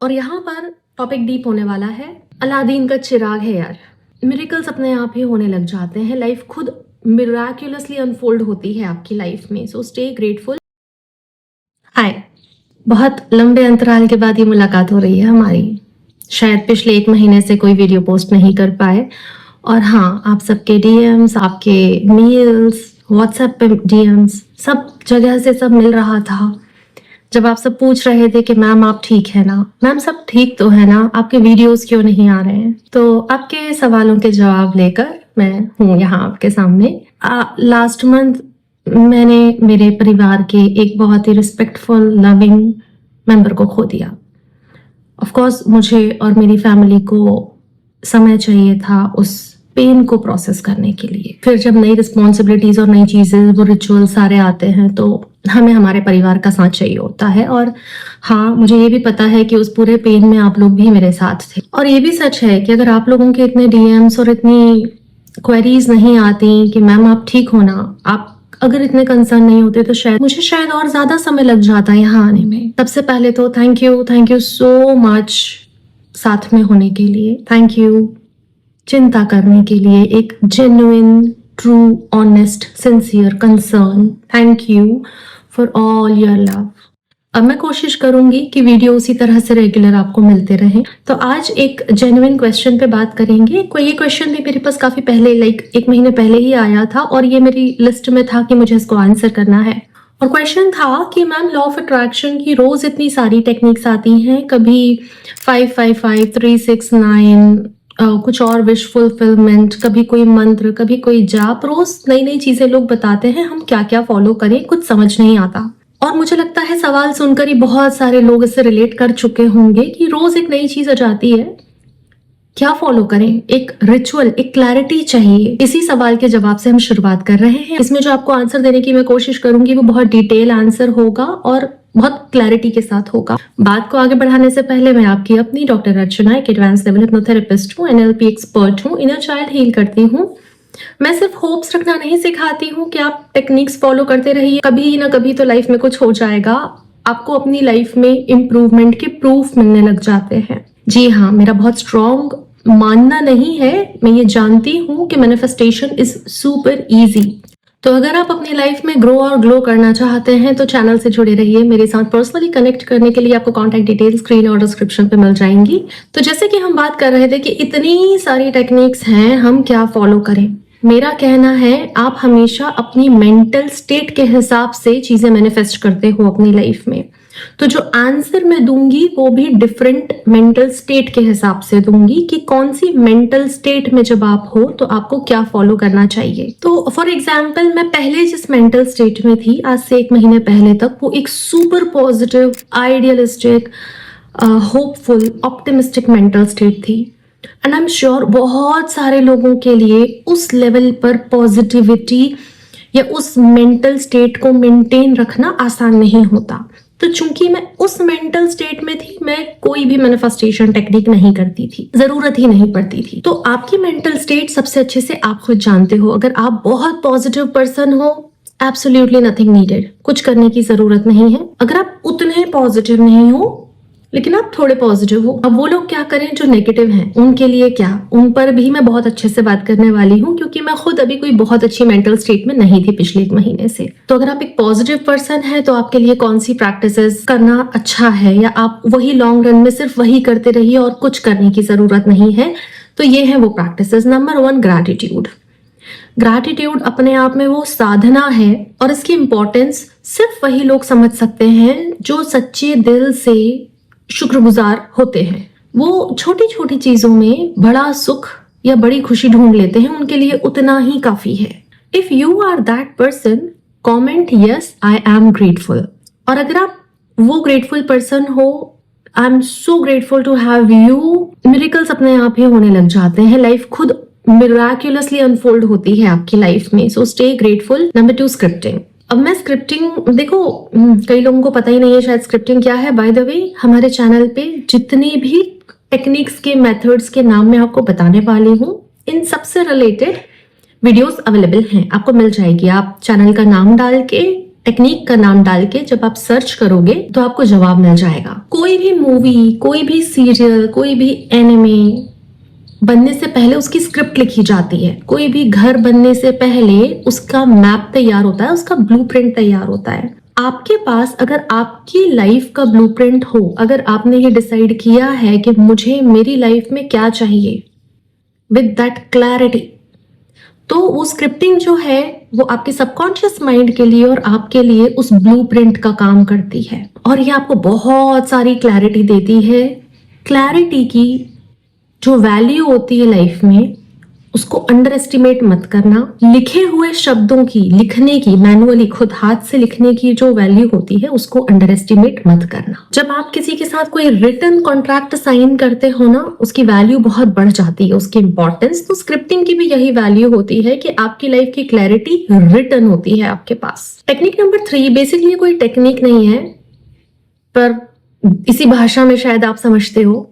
और यहाँ पर टॉपिक डीप होने वाला है। अलादीन का चिराग है यार, मिरेकल्स अपने आप ही होने लग जाते हैं। लाइफ खुद मिराक्युलसली अनफोल्ड होती है आपकी लाइफ में। So stay grateful. हाय, बहुत लंबे अंतराल के बाद ये मुलाकात हो रही है हमारी। शायद पिछले 1 महीने से कोई वीडियो पोस्ट नहीं कर पाए। और हाँ, आप सबके डीएम्स, आपके मेल्स, व्हाट्सएप पे डीएम्स, सब जगह से सब मिल रहा था। जब आप सब पूछ रहे थे कि मैम आप ठीक है ना, मैम सब ठीक तो है ना, आपके वीडियोस क्यों नहीं आ रहे हैं। तो आपके सवालों के जवाब लेकर मैं हूँ यहाँ आपके सामने। लास्ट मंथ मैंने मेरे परिवार के एक बहुत ही रिस्पेक्टफुल लविंग मेंबर को खो दिया। ऑफ कोर्स मुझे और मेरी फैमिली को समय चाहिए था उस पेन को प्रोसेस करने के लिए। फिर जब नई रिस्पॉन्सिबिलिटीज और नई चीजें, वो रिचुअल सारे आते हैं, तो हमें हमारे परिवार का साथ चाहिए होता है। और हाँ, मुझे ये भी पता है कि उस पूरे पेन में आप लोग भी मेरे साथ थे। और ये भी सच है कि अगर आप लोगों के इतने डीएम्स और इतनी क्वेरीज नहीं आती कि मैम आप ठीक हो ना, आप अगर इतने कंसर्न नहीं होते तो शायद और ज्यादा समय लग जाता है यहाँ आने में। सबसे पहले तो थैंक यू सो मच साथ में होने के लिए। थैंक यू चिंता करने के लिए, एक genuine, true, honest, sincere concern. Thank you for all your love. अब मैं कोशिश करूंगी कि वीडियो उसी तरह से रेगुलर आपको मिलते रहे। तो आज एक जेन्युइन क्वेश्चन पे बात करेंगे। ये क्वेश्चन भी मेरे पास काफी पहले, 1 महीने पहले ही आया था और ये मेरी लिस्ट में था कि मुझे इसको आंसर करना है। और क्वेश्चन था कि मैम लॉ ऑफ अट्रैक्शन की रोज इतनी सारी टेक्निक्स आती हैं, कभी 555, 369, कुछ और विश फुलफिलमेंट, कभी कोई मंत्र, कभी कोई जाप, रोज नई नई चीजें लोग बताते हैं। हम क्या क्या फॉलो करें, कुछ समझ नहीं आता। और मुझे लगता है सवाल सुनकर ही बहुत सारे लोग इससे रिलेट कर चुके होंगे कि रोज एक नई चीज आ जाती है, क्या फॉलो करें, एक रिचुअल, एक क्लैरिटी चाहिए। इसी सवाल के जवाब से हम शुरुआत कर रहे हैं। इसमें जो आपको आंसर देने की मैं कोशिश करूंगी वो बहुत डिटेल आंसर होगा और बहुत क्लैरिटी के साथ होगा। बात को आगे बढ़ाने से पहले मैं आपकी अपनी डॉक्टर अर्चना, एक एडवांस लेवल हिप्नोथेरेपिस्ट हूँ, एनएलपी एक्सपर्ट हूँ, इनर चाइल्ड हील करती हूँ। मैं सिर्फ होप्स रखना नहीं सिखाती हूँ कि आप टेक्निक्स फॉलो करते रहिए, कभी ना कभी तो लाइफ में कुछ हो जाएगा, आपको अपनी लाइफ में इम्प्रूवमेंट के प्रूफ मिलने लग जाते हैं। जी हाँ, मेरा बहुत स्ट्रॉन्ग मानना नहीं है, मैं ये जानती हूँ कि मैनिफेस्टेशन इज सुपर इजी। तो अगर आप अपनी लाइफ में ग्रो और ग्लो करना चाहते हैं तो चैनल से जुड़े रहिए। मेरे साथ पर्सनली कनेक्ट करने के लिए आपको कॉन्टैक्ट डिटेल स्क्रीन और डिस्क्रिप्शन पे मिल जाएंगी। तो जैसे कि हम बात कर रहे थे कि इतनी सारी टेक्निक्स हैं, हम क्या फॉलो करें। मेरा कहना है आप हमेशा अपनी मेंटल स्टेट के हिसाब से चीजें मैनिफेस्ट करते हो अपनी लाइफ में। तो जो आंसर मैं दूंगी वो भी डिफरेंट मेंटल स्टेट के हिसाब से दूंगी कि कौन सी मेंटल स्टेट में जब आप हो तो आपको क्या फॉलो करना चाहिए। तो फॉर एग्जाम्पल, मैं पहले जिस मेंटल स्टेट में थी आज से 1 महीने पहले तक, वो एक super positive, idealistic, hopeful, optimistic mental state थी। एंड आई एम श्योर बहुत सारे लोगों के लिए उस लेवल पर पॉजिटिविटी या उस मेंटल स्टेट को मेंटेन रखना आसान नहीं होता। तो चूंकि मैं उस मेंटल स्टेट में थी, मैं कोई भी मैनिफेस्टेशन टेक्निक नहीं करती थी, जरूरत ही नहीं पड़ती थी। तो आपकी मेंटल स्टेट सबसे अच्छे से आप खुद जानते हो। अगर आप बहुत पॉजिटिव पर्सन हो, एब्सोल्युटली नथिंग नीडेड, कुछ करने की जरूरत नहीं है। अगर आप उतने पॉजिटिव नहीं हो लेकिन आप थोड़े पॉजिटिव हो, अब वो लोग क्या करें जो नेगेटिव हैं, उनके लिए क्या, उन पर भी मैं बहुत अच्छे से बात करने वाली हूँ, क्योंकि मैं खुद अभी कोई बहुत अच्छी मेंटल स्टेट में नहीं थी पिछले 1 महीने से। तो अगर आप एक पॉजिटिव पर्सन है तो आपके लिए कौन सी प्रैक्टिसेस करना अच्छा है, या आप वही लॉन्ग रन में सिर्फ वही करते रहिए और कुछ करने की जरूरत नहीं है, तो ये है वो प्रैक्टिसेस। Number 1, gratitude. ग्रैटिट्यूड अपने आप में वो साधना है और इसकी इंपॉर्टेंस सिर्फ वही लोग समझ सकते हैं जो सच्चे दिल से शुक्रगुजार होते हैं। वो छोटी छोटी चीजों में बड़ा सुख या बड़ी खुशी ढूंढ लेते हैं, उनके लिए उतना ही काफी है। If you are that person, comment yes I am grateful. और अगर आप वो ग्रेटफुल पर्सन हो, I am so grateful to have you, miracles अपने आप ही होने लग जाते हैं। लाइफ खुद मिराक्युलसली अनफोल्ड होती है आपकी लाइफ में। So stay grateful. Number 2, scripting. अब मैं स्क्रिप्टिंग, देखो कई लोगों को पता ही नहीं है शायद स्क्रिप्टिंग क्या है। बाय द वे, हमारे चैनल पे जितनी भी टेक्निक्स के मेथड्स के नाम मैं आपको बताने वाली हूँ, इन सबसे रिलेटेड वीडियोस अवेलेबल हैं, आपको मिल जाएगी। आप चैनल का नाम डाल के टेक्निक का नाम डाल के जब आप सर्च करोगे तो आपको जवाब मिल जाएगा। कोई भी मूवी, कोई भी सीरियल, कोई भी एनिमे बनने से पहले उसकी स्क्रिप्ट लिखी जाती है। कोई भी घर बनने से पहले उसका मैप तैयार होता है, उसका ब्लूप्रिंट तैयार होता है। आपके पास अगर आपकी लाइफ का ब्लूप्रिंट हो, अगर आपने ये डिसाइड किया है कि मुझे मेरी लाइफ में क्या चाहिए विद दैट क्लैरिटी, तो वो स्क्रिप्टिंग जो है वो आपके सबकॉन्शियस माइंड के लिए और आपके लिए उस ब्लूप्रिंट का काम करती है और ये आपको बहुत सारी क्लैरिटी देती है। क्लैरिटी की जो वैल्यू होती है लाइफ में, उसको अंडर एस्टिमेट मत करना। लिखे हुए शब्दों की, लिखने की, मैनुअली खुद हाथ से लिखने की जो वैल्यू होती है उसको अंडर एस्टिमेट मत करना। जब आप किसी के साथ कोई रिटन कॉन्ट्रैक्ट साइन करते हो ना, उसकी वैल्यू बहुत बढ़ जाती है, उसकी इंपॉर्टेंस। तो स्क्रिप्टिंग की भी यही वैल्यू होती है कि आपकी लाइफ की क्लैरिटी रिटन होती है आपके पास। टेक्निक नंबर 3 बेसिकली कोई टेक्निक नहीं है, पर इसी भाषा में शायद आप समझते हो,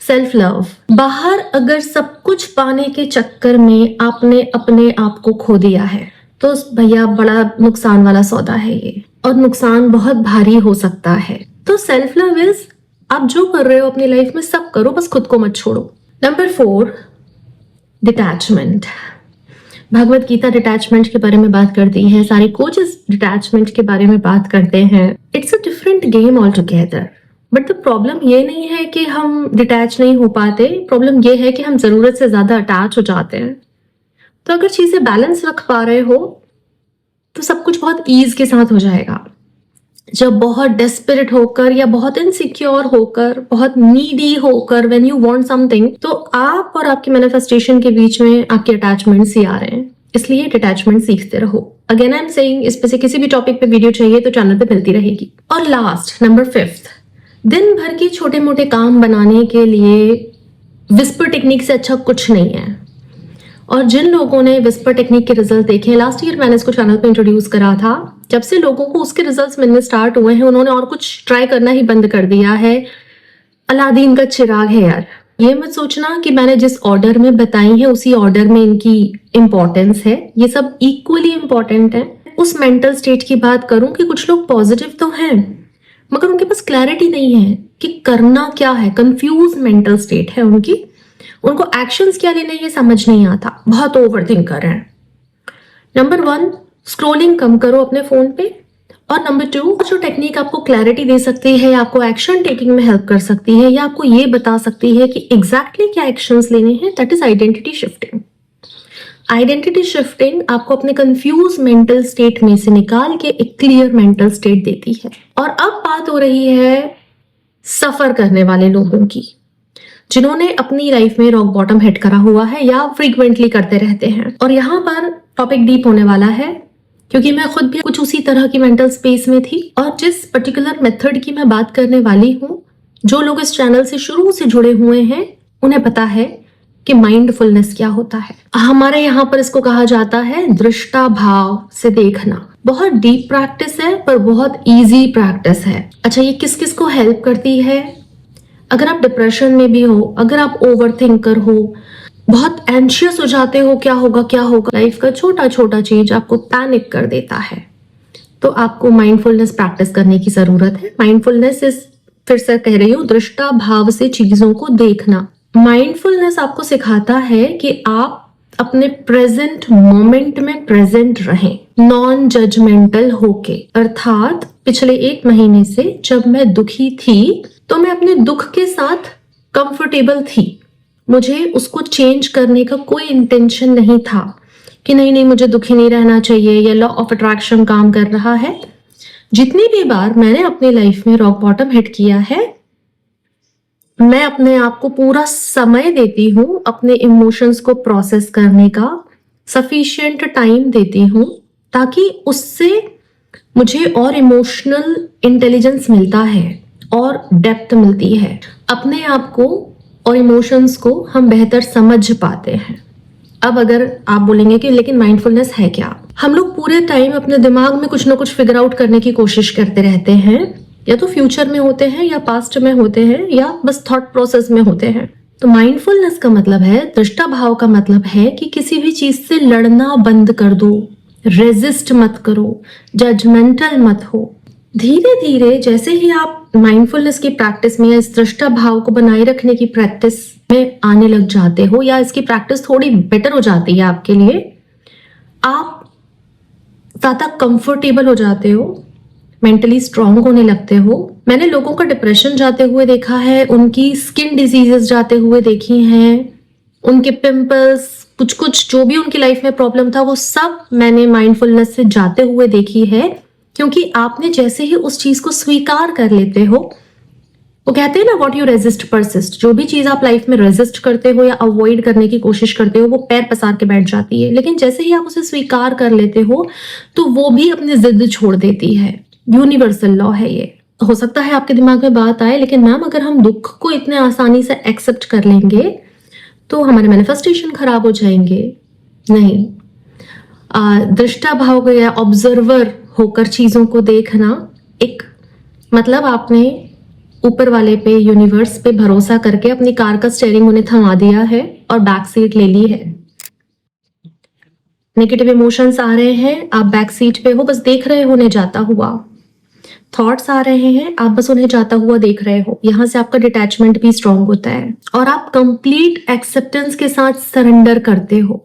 सेल्फ लव। बाहर अगर सब कुछ पाने के चक्कर में आपने अपने आप को खो दिया है तो भैया बड़ा नुकसान वाला सौदा है ये, और नुकसान बहुत भारी हो सकता है। तो सेल्फ लव इज, आप जो कर रहे हो अपनी लाइफ में सब करो, बस खुद को मत छोड़ो। Number 4, detachment. Bhagavad Gita detachment के बारे में बात करती है, सारे कोचेस डिटैचमेंट के बारे में बात करते हैं। It's a different game all together. But the problem ये नहीं है कि हम डिटैच नहीं हो पाते, प्रॉब्लम ये है कि हम जरूरत से ज्यादा अटैच हो जाते हैं। तो अगर चीजें बैलेंस रख पा रहे हो तो सब कुछ बहुत ईज के साथ हो जाएगा। जब बहुत डेस्परेट होकर या बहुत इनसिक्योर होकर, बहुत नीडी होकर, व्हेन यू वांट समथिंग, तो आप और आपके मैनिफेस्टेशन के बीच में आपके अटैचमेंट्स ही आ रहे हैं। इसलिए डिटैचमेंट सीखते रहो। अगेन आई एम सेइंग, इस पे से किसी भी टॉपिक पे वीडियो चाहिए तो चैनल पे मिलती रहेगी। और लास्ट, नंबर 5, दिन भर के छोटे मोटे काम बनाने के लिए विस्पर टेक्निक से अच्छा कुछ नहीं है। और जिन लोगों ने विस्पर टेक्निक के रिजल्ट देखे, लास्ट ईयर मैंने इसको चैनल पे इंट्रोड्यूस करा था, जब से लोगों को उसके रिजल्ट्स मिलने स्टार्ट हुए हैं, उन्होंने और कुछ ट्राई करना ही बंद कर दिया है। अलादीन का चिराग है यार। ये मत सोचना कि मैंने जिस ऑर्डर में बताई है उसी ऑर्डर में इनकी इंपॉर्टेंस है, ये सब इक्वली इंपॉर्टेंट है। उस मेंटल स्टेट की बात करूं कि कुछ लोग पॉजिटिव तो हैं मगर उनके पास क्लैरिटी नहीं है कि करना क्या है, कंफ्यूज मेंटल स्टेट है उनकी, उनको एक्शंस क्या लेने ये समझ नहीं आता, बहुत ओवरथिंक कर रहे हैं। नंबर 1, स्क्रोलिंग कम करो अपने फोन पे। और नंबर 2, जो टेक्निक आपको क्लैरिटी दे सकती है या आपको एक्शन टेकिंग में हेल्प कर सकती है या आपको ये बता सकती है कि एग्जैक्टली क्या एक्शंस लेने हैं, that is identity shifting. Identity shifting आपको अपने कंफ्यूज मेंटल स्टेट में से निकाल के एक क्लियर मेंटल स्टेट देती है। और अब बात हो रही है सफर करने वाले लोगों की, जिन्होंने अपनी लाइफ में रॉक बॉटम हिट करा हुआ है या फ्रीक्वेंटली करते रहते हैं। और यहाँ पर टॉपिक डीप होने वाला है क्योंकि मैं खुद भी कुछ उसी तरह की मेंटल स्पेस में थी। और जिस पर्टिकुलर मेथड की मैं बात करने वाली हूँ, जो लोग इस चैनल से शुरू से जुड़े हुए हैं उन्हें पता है कि माइंडफुलनेस क्या होता है। हमारे यहाँ पर इसको कहा जाता है दृष्टा भाव से देखना। बहुत डीप प्रैक्टिस है पर बहुत इजी प्रैक्टिस है। अच्छा, ये किस किस को हेल्प करती है? अगर आप डिप्रेशन में भी हो, अगर आप ओवरथिंकर हो, बहुत एंशियस हो जाते हो क्या होगा क्या होगा, लाइफ का छोटा छोटा चीज आपको पैनिक कर देता है, तो आपको माइंडफुलनेस प्रैक्टिस करने की जरूरत है। माइंडफुलनेस इज, फिर से कह रही हूँ, दृष्टा भाव से चीजों को देखना। माइंडफुलनेस आपको सिखाता है कि आप अपने प्रेजेंट मोमेंट में प्रेजेंट रहें, नॉन जजमेंटल होके। अर्थात पिछले 1 महीने से जब मैं दुखी थी तो मैं अपने दुख के साथ कंफर्टेबल थी, मुझे उसको चेंज करने का कोई इंटेंशन नहीं था कि नहीं नहीं मुझे दुखी नहीं रहना चाहिए या लॉ ऑफ अट्रैक्शन काम कर रहा है। जितनी भी बार मैंने अपनी लाइफ में रॉक बॉटम हिट किया है, मैं अपने आप को पूरा समय देती हूँ अपने इमोशंस को प्रोसेस करने का, सफिशिएंट टाइम देती हूँ ताकि उससे मुझे और इमोशनल इंटेलिजेंस मिलता है और डेप्थ मिलती है। अपने आप को और इमोशंस को हम बेहतर समझ पाते हैं। अब अगर आप बोलेंगे कि लेकिन माइंडफुलनेस है क्या, हम लोग पूरे टाइम अपने दिमाग में कुछ ना कुछ फिगर आउट करने की कोशिश करते रहते हैं, या तो फ्यूचर में होते हैं या पास्ट में होते हैं या बस थॉट प्रोसेस में होते हैं। तो माइंडफुलनेस का मतलब है, दृष्टा भाव का मतलब है कि किसी भी चीज से लड़ना बंद कर दो, रेजिस्ट मत करो, जजमेंटल मत हो। धीरे धीरे जैसे ही आप माइंडफुलनेस की प्रैक्टिस में या इस दृष्टा भाव को बनाए रखने की प्रैक्टिस में आने लग जाते हो, या इसकी प्रैक्टिस थोड़ी बेटर हो जाती है आपके लिए, आप ज्यादा कंफर्टेबल हो जाते हो, मेंटली स्ट्रांग होने लगते हो। मैंने लोगों का डिप्रेशन जाते हुए देखा है, उनकी स्किन डिजीजेस जाते हुए देखी हैं, उनके पिंपल्स, कुछ कुछ जो भी उनकी लाइफ में प्रॉब्लम था वो सब मैंने माइंडफुलनेस से जाते हुए देखी है। क्योंकि आपने जैसे ही उस चीज को स्वीकार कर लेते हो, वो कहते हैं ना, व्हाट यू रेजिस्ट परसिस्ट। जो भी चीज आप लाइफ में रेजिस्ट करते हो या अवॉइड करने की कोशिश करते हो, वो पैर पसार के बैठ जाती है। लेकिन जैसे ही आप उसे स्वीकार कर लेते हो तो वो भी अपनी जिद छोड़ देती है। यूनिवर्सल लॉ है ये। हो सकता है आपके दिमाग में बात आए, लेकिन मैम अगर हम दुख को इतने आसानी से एक्सेप्ट कर लेंगे तो हमारे मैनिफेस्टेशन खराब हो जाएंगे। नहीं, दृष्टा भाव या ऑब्जर्वर होकर चीजों को देखना, एक मतलब आपने ऊपर वाले पे, यूनिवर्स पे भरोसा करके अपनी कार का स्टीयरिंग उन्हें थमा दिया है और बैक सीट ले ली है। नेगेटिव इमोशंस आ रहे हैं, आप बैक सीट पे हो, बस देख रहे हो उन्हें जाता हुआ। थॉट्स आ रहे हैं, आप बस उन्हें जाता हुआ देख रहे हो। यहां से आपका डिटैचमेंट भी स्ट्रांग होता है और आप कंप्लीट एक्सेप्टेंस के साथ सरेंडर करते हो।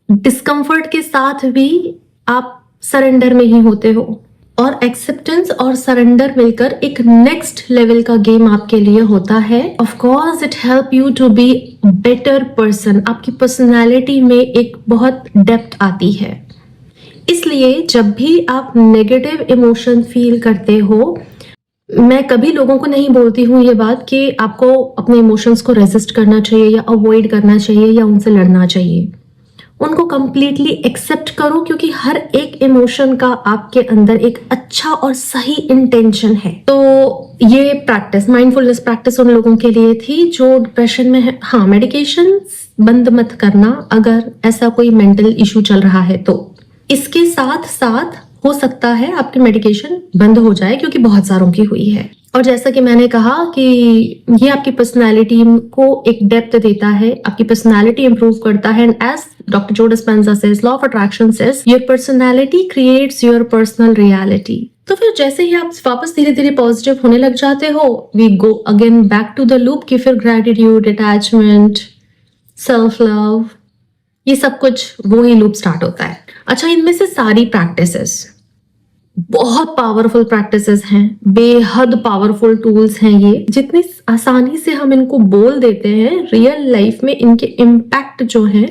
डिस्कंफर्ट के साथ भी आप सरेंडर में ही होते हो, और एक्सेप्टेंस और सरेंडर मिलकर एक नेक्स्ट लेवल का गेम आपके लिए होता है। Of course it help you to be better person. आपकी पर्सनालिटी में एक बहुत डेप्थ आती है। इसलिए जब भी आप नेगेटिव इमोशन फील करते हो, मैं कभी लोगों को नहीं बोलती हूँ ये बात कि आपको अपने इमोशंस को रेजिस्ट करना चाहिए या अवॉइड करना चाहिए या उनसे लड़ना चाहिए। उनको कंप्लीटली एक्सेप्ट करो, क्योंकि हर एक इमोशन का आपके अंदर एक अच्छा और सही इंटेंशन है। तो ये प्रैक्टिस, माइंडफुलनेस प्रैक्टिस उन लोगों के लिए थी जो डिप्रेशन में है। हाँ, मेडिकेशन बंद मत करना अगर ऐसा कोई मेंटल इशू चल रहा है तो। इसके साथ साथ हो सकता है आपकी मेडिकेशन बंद हो जाए, क्योंकि बहुत सारों की हुई है। और जैसा कि मैंने कहा कि ये आपकी पर्सनालिटी को एक डेप्थ देता है, आपकी पर्सनालिटी इंप्रूव करता है। एंड एज डॉक्टर जो Dispenza says, law of attraction says, your personality creates your personal reality. तो फिर जैसे ही आप वापस धीरे धीरे पॉजिटिव होने लग जाते हो, we go again back to the loop कि फिर ग्रेटिट्यूड, अटैचमेंट, सेल्फ लव, ये सब कुछ वो ही लूप स्टार्ट होता है। अच्छा, इनमें से सारी प्रैक्टिसेस बहुत पावरफुल प्रैक्टिसेस हैं, बेहद पावरफुल टूल्स हैं ये। जितनी आसानी से हम इनको बोल देते हैं, रियल लाइफ में इनके इम्पैक्ट जो है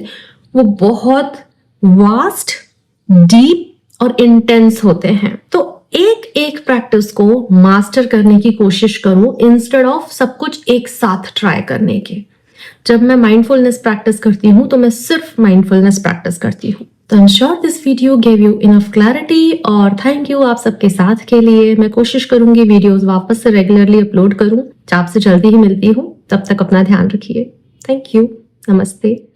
वो बहुत वास्ट, डीप और इंटेंस होते हैं। तो एक एक प्रैक्टिस को मास्टर करने की कोशिश करो इंस्टेड ऑफ सब कुछ एक साथ ट्राई करने के। जब मैं माइंडफुलनेस प्रैक्टिस करती हूँ तो मैं सिर्फ माइंडफुलनेस प्रैक्टिस करती हूँ। तो I am sure this video gave you enough clarity, और थैंक यू आप सबके साथ के लिए। मैं कोशिश करूंगी वीडियोस वापस से रेगुलरली अपलोड करूं। आपसे जल्दी ही मिलती हूँ, तब तक अपना ध्यान रखिए। थैंक यू, नमस्ते।